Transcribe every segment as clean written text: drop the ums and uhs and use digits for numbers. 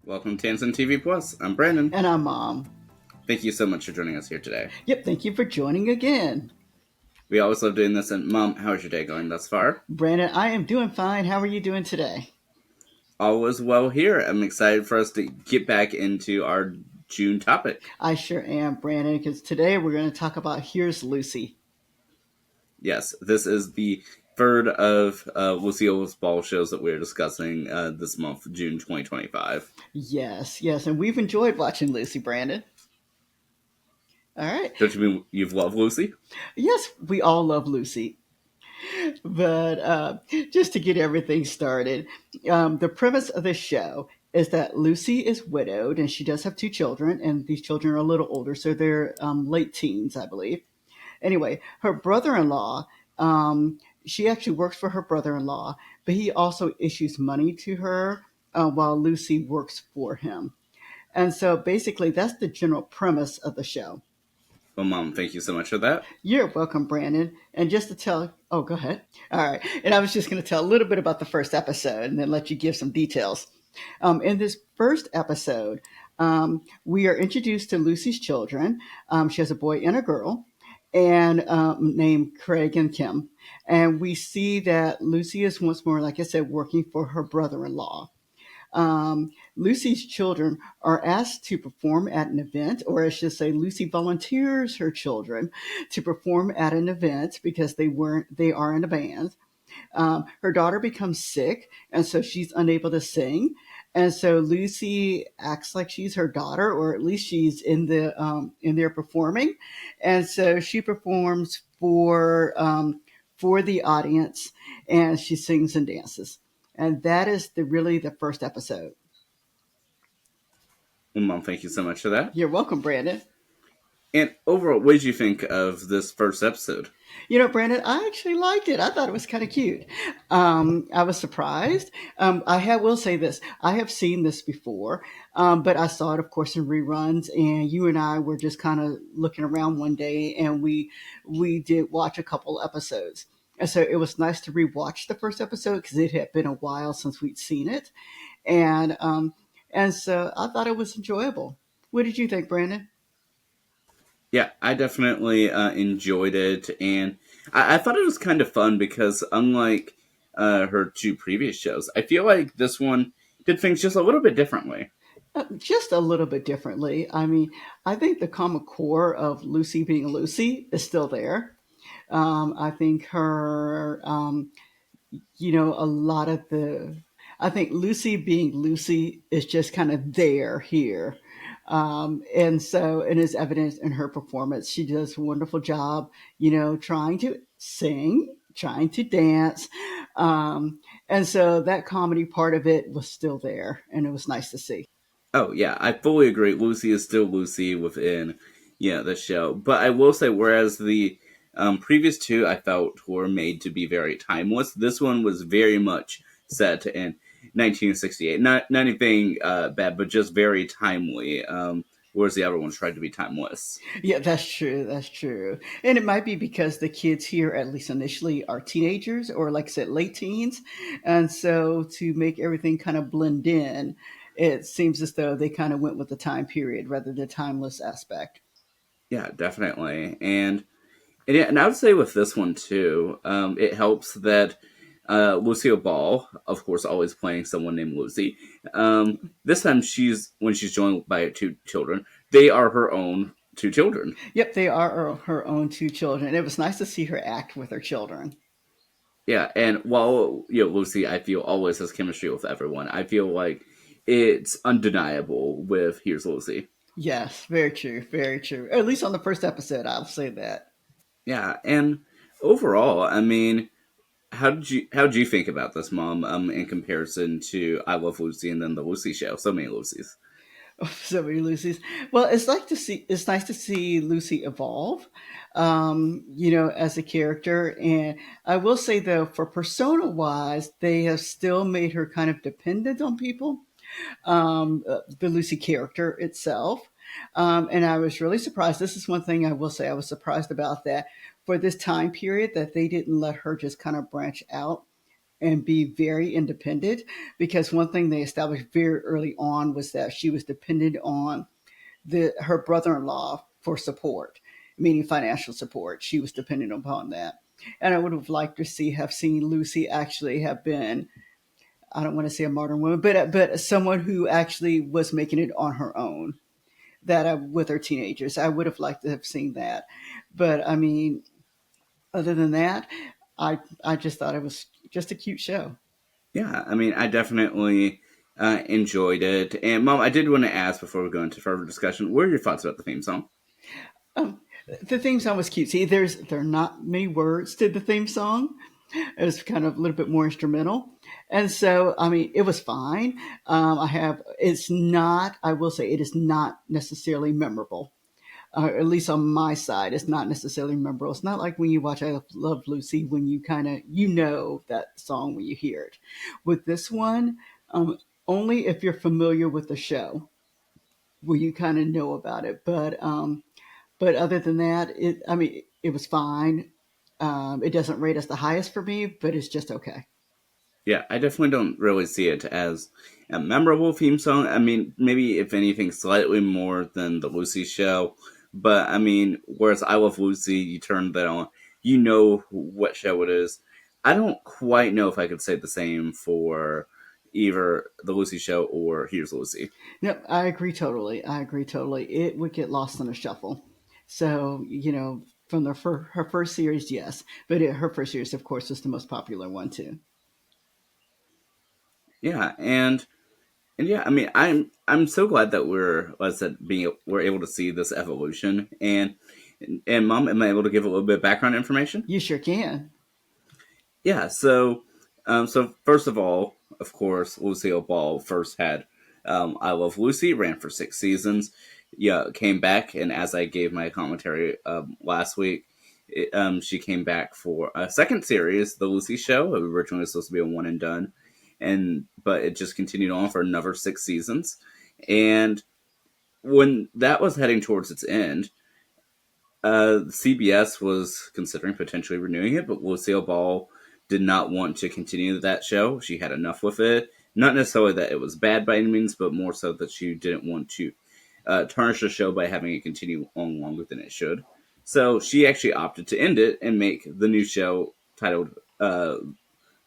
Welcome to Tansson TV Plus. I'm Brandon. And I'm Mom. Thank you so much for joining us here today. Yep, thank you for joining again. We always love doing this. And Mom, how's your day going thus far? Brandon, I am doing fine. How are you doing today? All is well here. I'm excited for us to get back into our June topic. I sure am, Brandon, because today we're going to talk about Here's Lucy. Yes, this is the third of Lucille Ball shows that we're discussing this month, June 2025. Yes, and we've enjoyed watching Lucy, Brandon. All right. Don't you mean you've loved Lucy? Yes, we all love Lucy. But just to get everything started, the premise of the show is that Lucy is widowed and she does have two children, and these children are a little older, so they're late teens, I believe. Anyway, her brother-in-law, she actually works for her brother-in-law, but he also issues money to her while Lucy works for him. And so basically, that's the general premise of the show. Well, Mom, thank you so much for that. You're welcome, Brandon. And just to tell, oh, go ahead. All right. And I was just going to tell a little bit about the first episode and then let you give some details. In this first episode, we are introduced to Lucy's children. She has a boy and a girl, and named Craig and Kim. And we see that Lucy is once more, like I said, working for her brother-in-law. Lucy's children are asked to perform at an event, or I should say, Lucy volunteers her children to perform at an event because they are in a band. Her daughter becomes sick, and so she's unable to sing. And so Lucy acts like she's her daughter, or at least she's in there performing. And so she performs for the audience, and she sings and dances. And that is really the first episode. Well, Mom, thank you so much for that. You're welcome, Brandon. And overall, what did you think of this first episode? You know, Brandon, I actually liked it. I thought it was kind of cute. I was surprised. Will say this: I have seen this before, but I saw it, of course, in reruns. And you and I were just kind of looking around one day, and we did watch a couple episodes. And so it was nice to rewatch the first episode because it had been a while since we'd seen it, and so I thought it was enjoyable. What did you think, Brandon? Yeah, I definitely enjoyed it, and I thought it was kind of fun because unlike her two previous shows, I feel like this one did things just a little bit differently. Just a little bit differently. I mean, I think the common core of Lucy being Lucy is still there. I think her, a lot of I think Lucy being Lucy is just kind of there here. And is evident in her performance. She does a wonderful job, trying to sing, trying to dance. And so that comedy part of it was still there, and it was nice to see. Oh yeah, I fully agree. Lucy is still Lucy within the show, but I will say, whereas the previous two I felt were made to be very timeless, this one was very much set in 1968. Not anything bad, but just very timely. Whereas the other ones tried to be timeless. Yeah, that's true. That's true. And it might be because the kids here, at least initially, are teenagers or, like I said, late teens. And so to make everything kind of blend in, it seems as though they kind of went with the time period rather than the timeless aspect. Yeah, definitely. And I would say with this one too, it helps that Lucille Ball, of course, always playing someone named Lucy. This time, when she's joined by two children, they are her own two children. Yep, they are her own two children. It was nice to see her act with her children. Yeah, and while Lucy, I feel always has chemistry with everyone. I feel like it's undeniable with Here's Lucy. Yes, very true, very true. At least on the first episode, I'll say that. Yeah, and overall, I mean, how did you think about this, Mom? In comparison to I Love Lucy and then the Lucy Show, so many Lucys. So many Lucy's. Well, it's nice to see Lucy evolve, as a character. And I will say though, for persona wise, they have still made her kind of dependent on people. The Lucy character itself. And I was really surprised. This is one thing I will say I was surprised about, that for this time period that they didn't let her just kind of branch out and be very independent, because one thing they established very early on was that she was dependent on her brother-in-law for support, meaning financial support. She was dependent upon that. And I would have liked to have seen Lucy actually have been, I don't want to say a modern woman, but someone who actually was making it on her own, that with her teenagers. I would have liked to have seen that. But I mean, other than that, I just thought it was just a cute show. Yeah, I mean, I definitely enjoyed it. And Mom, I did want to ask before we go into further discussion, what are your thoughts about the theme song? Um, the theme song was cute. See, there are not many words to the theme song. It was kind of a little bit more instrumental, and so I mean, it was fine. I have. It's not. I will say it is not necessarily memorable. At least on my side, it's not necessarily memorable. It's not like when you watch I Love Lucy, when you kind of know that song when you hear it. With this one, only if you're familiar with the show will you kind of know about it. But other than that, I mean, it was fine. It doesn't rate as the highest for me, but it's just okay. Yeah, I definitely don't really see it as a memorable theme song. I mean, maybe if anything, slightly more than the Lucy show. But I mean, whereas I Love Lucy, you turn that on, you know what show it is. I don't quite know if I could say the same for either the Lucy show or Here's Lucy. No, I agree totally. I agree totally. It would get lost in a shuffle. So, from her first series, yes, but her first series, of course, is the most popular one too. Yeah, and yeah, I mean, I'm so glad that like I said, we're able to see this evolution. And Mom, am I able to give a little bit of background information? You sure can. Yeah, so first of all, of course, Lucille Ball first had I Love Lucy, ran for 6 seasons. Yeah, came back, and as I gave my commentary last week, she came back for a second series, The Lucy Show. It was originally supposed to be a one and done, but it just continued on for another 6 seasons. And when that was heading towards its end, CBS was considering potentially renewing it, but Lucille Ball did not want to continue that show. She had enough with it. Not necessarily that it was bad by any means, but more so that she didn't want to tarnish the show by having it continue on longer than it should. So she actually opted to end it and make the new show titled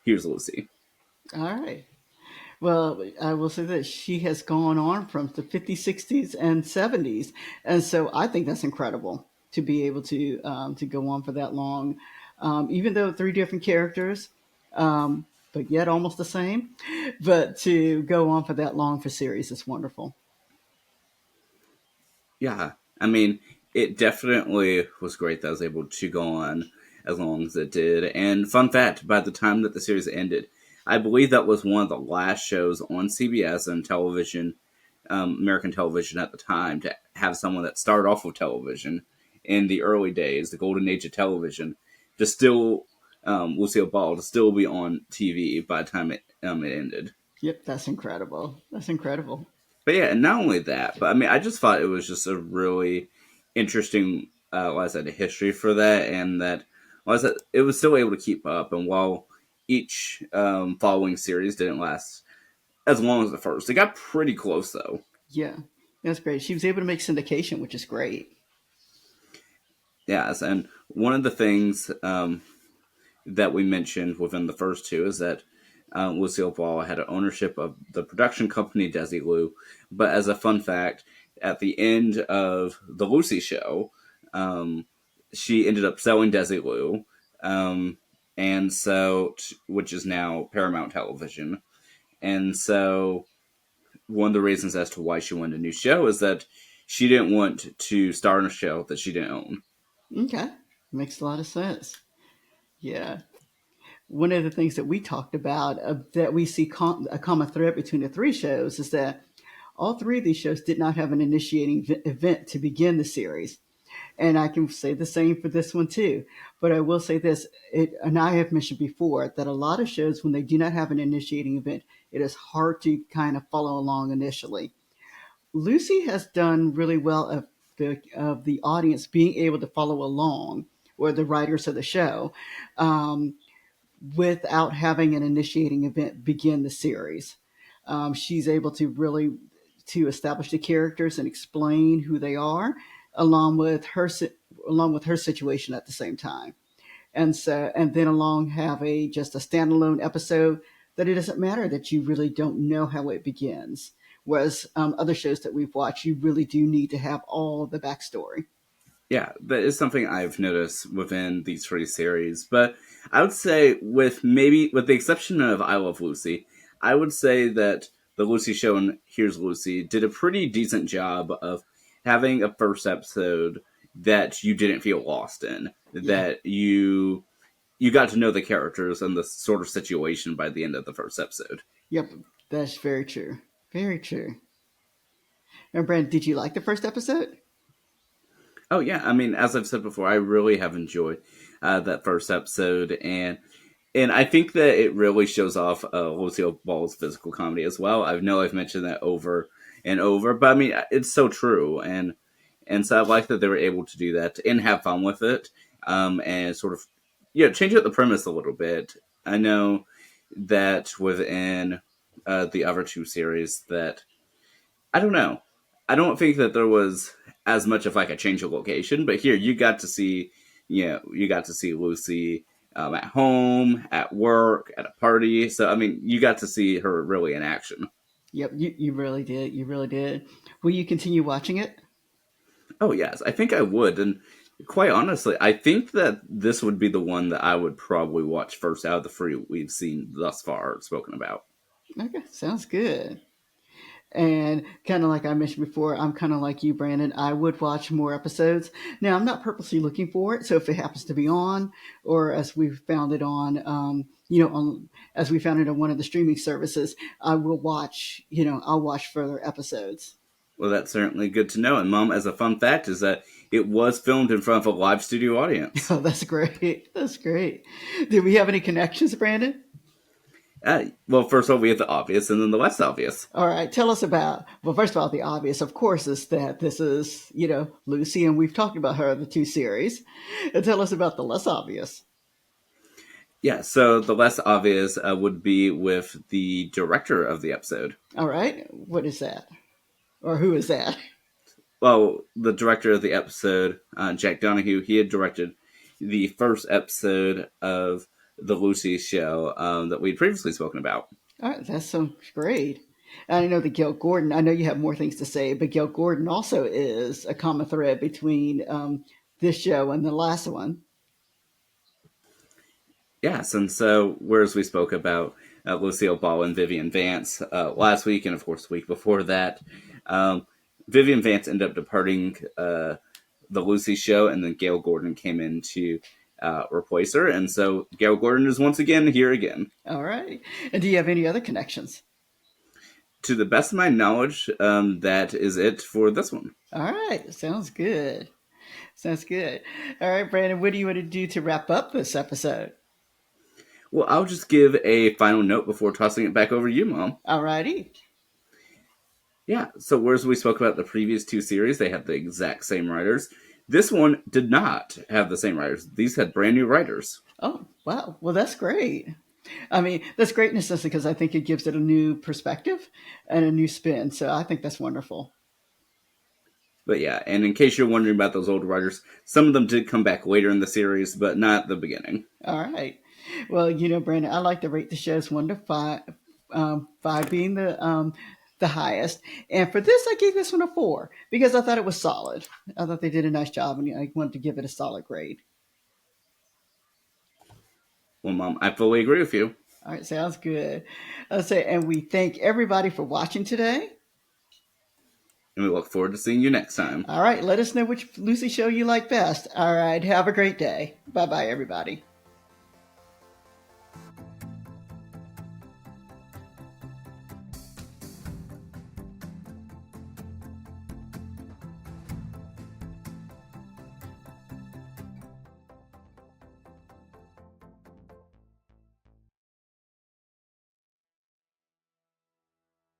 Here's Lucy. All right. Well, I will say that she has gone on from the 50s, 60s, and 70s, and so I think that's incredible to be able to go on for that long, even though three different characters, but yet almost the same. But to go on for that long for series is wonderful. Yeah, I mean, it definitely was great that I was able to go on as long as it did. And fun fact, by the time that the series ended, I believe that was one of the last shows on CBS and television, American television at the time, to have someone that started off with television in the early days, the golden age of television, to still Lucille Ball to still be on TV by the time it ended. Yep, that's incredible. That's incredible. But yeah, and not only that, but I mean, I just thought it was just a really interesting, like I said, history for that, and that, like I said, it was still able to keep up. And while each following series didn't last as long as the first, it got pretty close though. Yeah, that's great. She was able to make syndication, which is great. Yes, and one of the things that we mentioned within the first two is that Lucille Ball had an ownership of the production company Desilu. But as a fun fact, at the end of the Lucy show, um, she ended up selling Desilu, um, and so which is now Paramount Television. And so one of the reasons as to why she wanted a new show is that she didn't want to star in a show that she didn't own. Okay, makes a lot of sense. Yeah. One of the things that we talked about, that we see a common thread between the three shows, is that all three of these shows did not have an initiating event to begin the series. And I can say the same for this one too. But I will say this, and I have mentioned before that a lot of shows, when they do not have an initiating event, it is hard to kind of follow along initially. Lucy has done really well of the audience being able to follow along, or the writers of the show. Um, without having an initiating event begin the series. She's able to really to establish the characters and explain who they are, along with her along with her situation at the same time. And then along have a just a standalone episode that it doesn't matter that you really don't know how it begins. Whereas other shows that we've watched, you really do need to have all the backstory. Yeah, that is something I've noticed within these three series. But I would say, with the exception of I Love Lucy, I would say that the Lucy Show and Here's Lucy did a pretty decent job of having a first episode that you didn't feel lost in, Yeah. that you got to know the characters and the sort of situation by the end of the first episode. Yep. That's very true. Very true. And Brandon, did you like the first episode? Oh yeah, I mean, as I've said before, I really have enjoyed that first episode, and I think that it really shows off Lucille Ball's physical comedy as well. I know I've mentioned that over and over, but I mean, it's so true, and so I like that they were able to do that and have fun with it, and sort of change up the premise a little bit. I know that within the other two series that I don't know. I don't think that there was as much of like a change of location, but here you got to see, you got to see Lucy at home, at work, at a party. So I mean, you got to see her really in action. Yep, you really did. You really did. Will you continue watching it? Oh yes, I think I would, and quite honestly, I think that this would be the one that I would probably watch first out of the three we've seen thus far spoken about. Okay, sounds good. And kind of like I mentioned before, I'm kind of like you, Brandon. I would watch more episodes. Now, I'm not purposely looking for it. So if it happens to be on, or as we found it on, as we found it on one of the streaming services, I will watch, I'll watch further episodes. Well, that's certainly good to know. And Mom, as a fun fact, is that it was filmed in front of a live studio audience. Oh, that's great. That's great. Do we have any connections, Brandon? Well, first of all, we have the obvious and then the less obvious. All right, tell us about. Well, first of all, the obvious, of course, is that this is, Lucy, and we've talked about her in the two series. And tell us about the less obvious. Yeah, so the less obvious would be with the director of the episode. All right, what is that? Or who is that? Well, the director of the episode, Jack Donahue, he had directed the first episode of the Lucy Show that we'd previously spoken about. All right, that's so great. And I know that Gail Gordon, I know you have more things to say, but Gail Gordon also is a common thread between this show and the last one. Yes, and so whereas we spoke about Lucille Ball and Vivian Vance last week, and of course the week before that, um, Vivian Vance ended up departing the Lucy Show, and then Gail Gordon came in to replace her, and so Gail Gordon is once again here again. All right. And do you have any other connections? To the best of my knowledge, that is it for this one. All right. Sounds good. Sounds good. All right, Brandon, what do you want to do to wrap up this episode? Well, I'll just give a final note before tossing it back over to you, Mom. All righty. Yeah, so whereas we spoke about the previous two series, they had the exact same writers. This one did not have the same writers. These had brand new writers. Oh, wow. Well, that's great. I mean, that's great in a sense because I think it gives it a new perspective and a new spin. So I think that's wonderful. But yeah, and in case you're wondering about those old writers, some of them did come back later in the series, but not the beginning. All right. Well, Brandon, I like to rate the shows 1 to 5, 5 being the highest. And for this, I gave this one a 4 because I thought it was solid. I thought they did a nice job, and I wanted to give it a solid grade. Well, Mom, I fully agree with you. All right, sounds good. Let's say, and we thank everybody for watching today. And we look forward to seeing you next time. All right, let us know which Lucy show you like best. All right, have a great day. Bye bye, everybody.